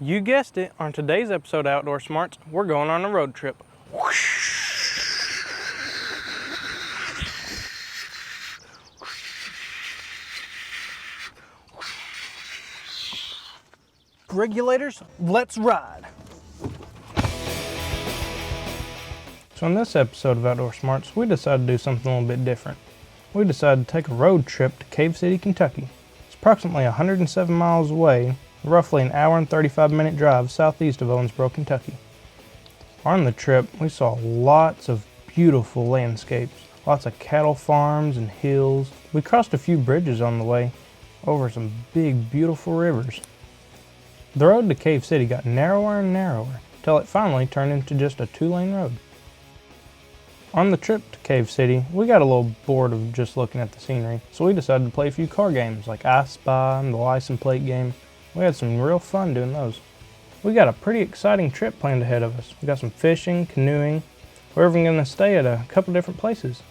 You guessed it, on today's episode of Outdoor Smarts, we're going on a road trip. Regulators, let's ride. So in this episode of Outdoor Smarts, we decided to do something a little bit different. We decided to take a road trip to Cave City, Kentucky. It's approximately 107 miles away, roughly an hour and 35-minute drive southeast of Owensboro, Kentucky. On the trip, we saw lots of beautiful landscapes, lots of cattle farms and hills. We crossed a few bridges on the way over some big, beautiful rivers. The road to Cave City got narrower and narrower till it finally turned into just a 2-lane road. On the trip to Cave City, we got a little bored of just looking at the scenery, so we decided to play a few car games like I Spy and the license plate game. We had some real fun doing those. We got a pretty exciting trip planned ahead of us. We got some fishing, canoeing. We're even going to stay at a couple different places.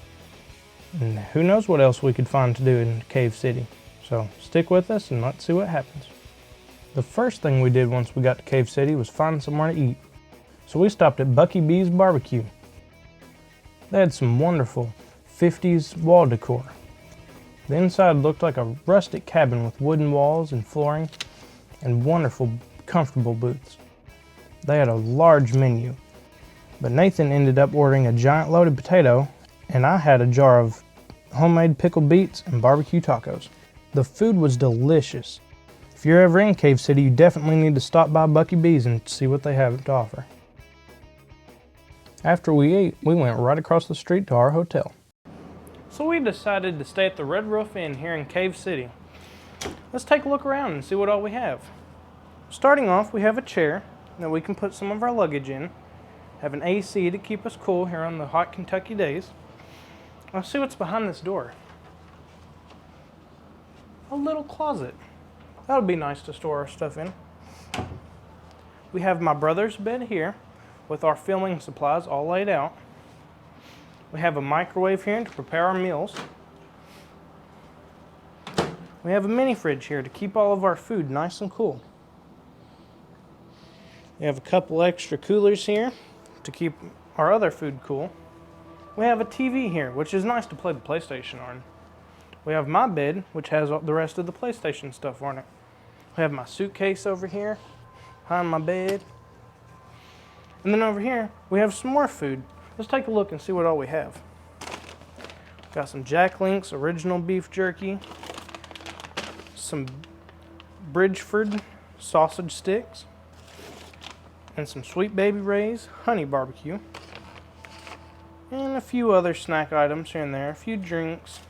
And who knows what else we could find to do in Cave City. So stick with us and let's see what happens. The first thing we did once we got to Cave City was find somewhere to eat. So we stopped at Bucky B's Barbecue. They had some wonderful 50s wall decor. The inside looked like a rustic cabin with wooden walls and flooring and wonderful, comfortable booths. They had a large menu, but Nathan ended up ordering a giant loaded potato, and I had a jar of homemade pickled beets and barbecue tacos. The food was delicious. If you're ever in Cave City, you definitely need to stop by Bucky B's and see what they have to offer. After we ate, we went right across the street to our hotel. So we decided to stay at the Red Roof Inn here in Cave City. Let's take a look around and see what all we have. Starting off, we have a chair that we can put some of our luggage in. Have an AC to keep us cool here on the hot Kentucky days. Let's see what's behind this door. A little closet. That would be nice to store our stuff in. We have my brother's bed here with our filming supplies all laid out. We have a microwave here to prepare our meals. We have a mini fridge here to keep all of our food nice and cool. We have a couple extra coolers here to keep our other food cool. We have a TV here, which is nice to play the PlayStation on. We have my bed, which has the rest of the PlayStation stuff on it. We have my suitcase over here, behind my bed. And then over here, we have some more food. Let's take a look and see what all we have. Got some Jack Link's original beef jerky, some Bridgeford sausage sticks, and some Sweet Baby Ray's honey barbecue, and a few other snack items here and there, a few drinks.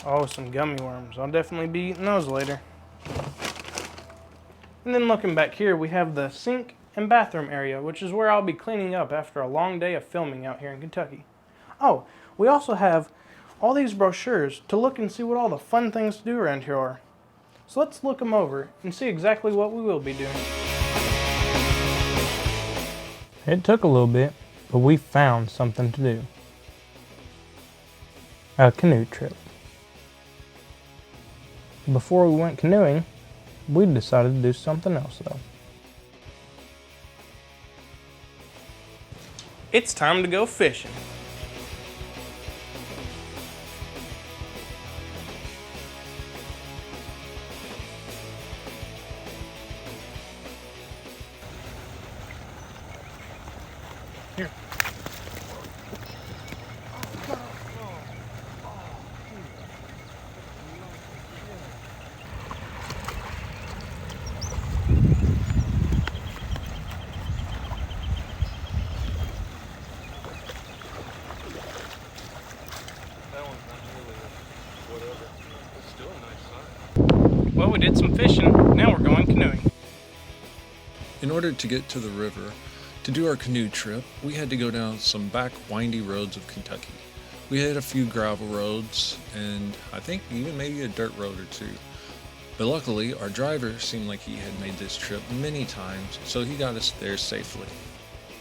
Oh, some gummy worms. I'll definitely be eating those later. And then looking back here, we have the sink and bathroom area, which is where I'll be cleaning up after a long day of filming out here in Kentucky. Oh, we also have all these brochures to look and see what all the fun things to do around here are. So let's look them over and see exactly what we will be doing. It took a little bit, but we found something to do. A canoe trip. Before we went canoeing, we decided to do something else though. It's time to go fishing. Here. Well, we did some fishing. Now we're going canoeing. In order to get to the river, to do our canoe trip, we had to go down some back windy roads of Kentucky. We hit a few gravel roads and I think even maybe a dirt road or two. But luckily, our driver seemed like he had made this trip many times, so he got us there safely.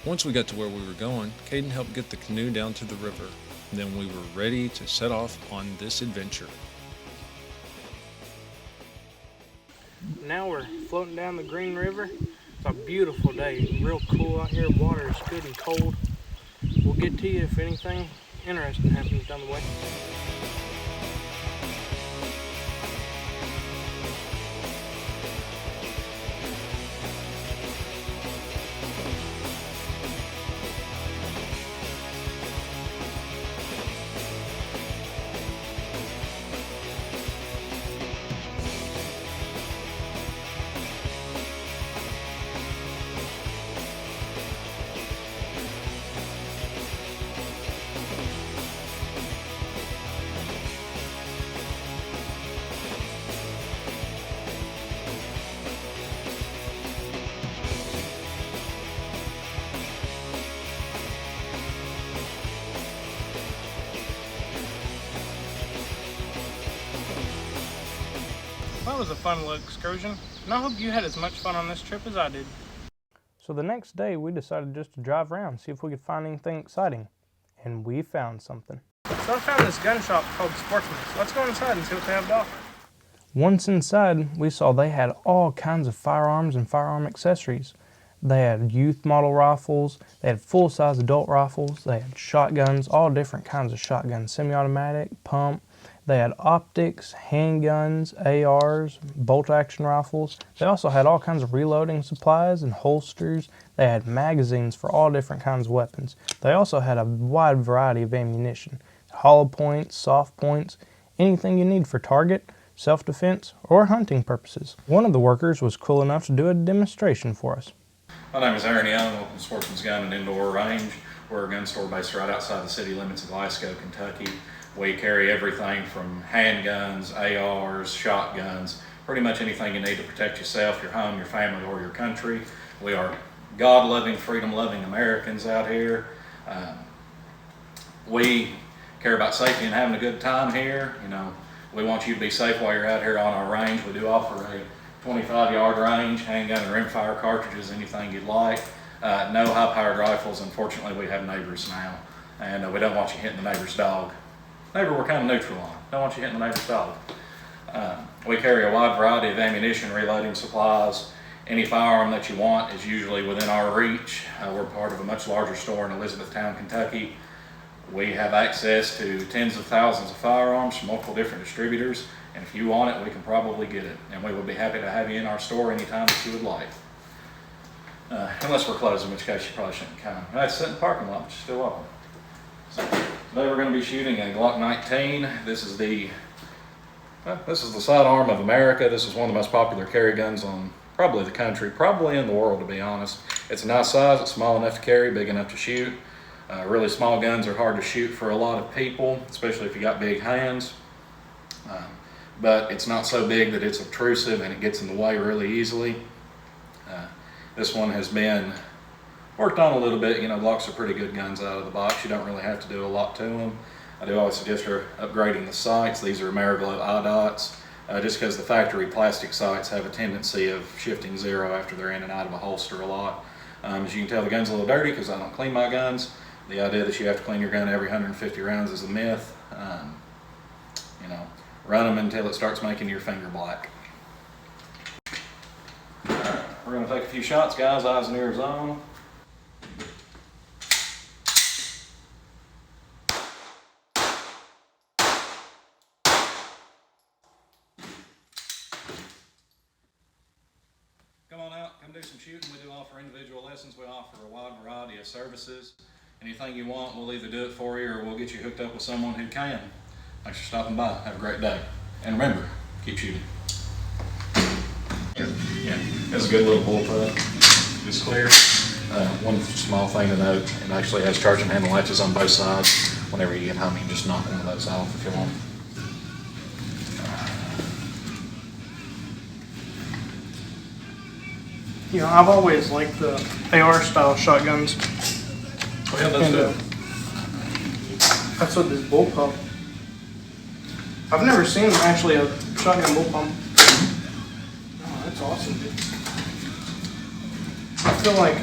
Once we got to where we were going, Kaden helped get the canoe down to the river. Then we were ready to set off on this adventure. Now we're floating down the Green River. It's a beautiful day, real cool out here. Water is good and cold. We'll get to you if anything interesting happens down the way. That was a fun little excursion, and I hope you had as much fun on this trip as I did. So the next day we decided just to drive around, see if we could find anything exciting. And we found something. So I found this gun shop called Sportsman. So let's go inside and see what they have to offer. Once inside, we saw they had all kinds of firearms and firearm accessories. They had youth model rifles, they had full-size adult rifles, they had shotguns, all different kinds of shotguns, semi-automatic, pump. They had optics, handguns, ARs, bolt-action rifles. They also had all kinds of reloading supplies and holsters. They had magazines for all different kinds of weapons. They also had a wide variety of ammunition. Hollow points, soft points, anything you need for target, self-defense, or hunting purposes. One of the workers was cool enough to do a demonstration for us. My name is Aaron Young, with Sportsman's Gun and Indoor Range. We're a gun store based right outside the city limits of Glasgow, Kentucky. We carry everything from handguns, ARs, shotguns, pretty much anything you need to protect yourself, your home, your family, or your country. We are God-loving, freedom-loving Americans out here. We care about safety and having a good time here. You know, we want you to be safe while you're out here on our range. We do offer a 25-yard range, handgun and rimfire cartridges, anything you'd like. No high-powered rifles. Unfortunately, we have neighbors now, and we don't want you hitting the neighbor's dog. Neighbor, we're kind of neutral on. Don't want you hitting the neighbor's dog. We carry a wide variety of ammunition, reloading supplies. Any firearm that you want is usually within our reach. We're part of a much larger store in Elizabethtown, Kentucky. We have access to tens of thousands of firearms from multiple different distributors, and if you want it, we can probably get it. And we would be happy to have you in our store anytime that you would like. Unless we're closed, in which case you probably shouldn't come. That's sit in the parking lot, but you're still welcome. So, today we're going to be shooting a Glock 19. This is the sidearm of America. This is one of the most popular carry guns on probably the country, probably in the world, to be honest. It's a nice size. It's small enough to carry, big enough to shoot. Really small guns are hard to shoot for a lot of people, especially if you got big hands. But it's not so big that it's obtrusive and it gets in the way really easily. This one has been worked on a little bit. You know, Glocks are pretty good guns out of the box. You don't really have to do a lot to them. I do always suggest upgrading the sights. These are Ameriglow eye dots, just because the factory plastic sights have a tendency of shifting zero after they're in and out of a holster a lot. As you can tell, the gun's a little dirty because I don't clean my guns. The idea that you have to clean your gun every 150 rounds is a myth. You know, run them until it starts making your finger black. All right, we're going to take a few shots, guys. Eyes and ears on. Come on out, come do some shooting. We do offer individual lessons. We offer a wide variety of services. Anything you want, we'll either do it for you or we'll get you hooked up with someone who can. Thanks for stopping by. Have a great day. And remember, keep shooting. Yeah, it's a good little bullpup. It's clear. One small thing to note, it actually has charging handle latches on both sides. Whenever you get home, you can just knock one of those off if you want. You know, I've always liked the AR style shotguns. Oh yeah, those do. That's what this bullpup. I've never seen actually a shotgun bullpup. Oh, that's awesome, dude. I feel like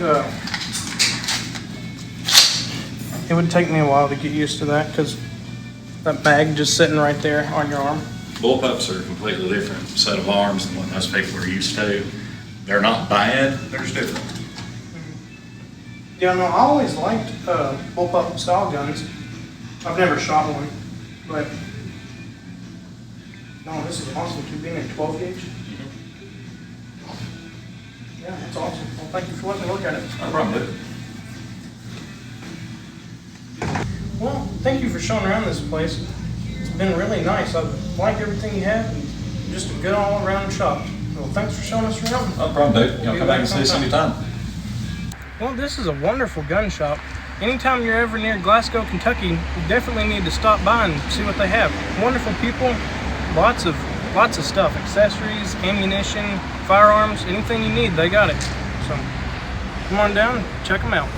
it would take me a while to get used to that because that bag just sitting right there on your arm. Bullpups are a completely different set of arms than what most people are used to. They're not bad, they're just different. Yeah, no, I always liked bullpup style guns. I've never shot one, but no, this is awesome too, being a 12 gauge. Yeah, that's awesome. Well, thank you for letting me look at it. No problem, dude. Well, thank you for showing around this place. It's been really nice. I like everything you have, and just a good all-around shop. Well, thanks for showing us around. No problem, dude. You know, come back and see us anytime. Well, this is a wonderful gun shop. Anytime you're ever near Glasgow, Kentucky, you definitely need to stop by and see what they have. Wonderful people, lots of stuff, accessories, ammunition, firearms, anything you need, they got it. So come on down, check them out.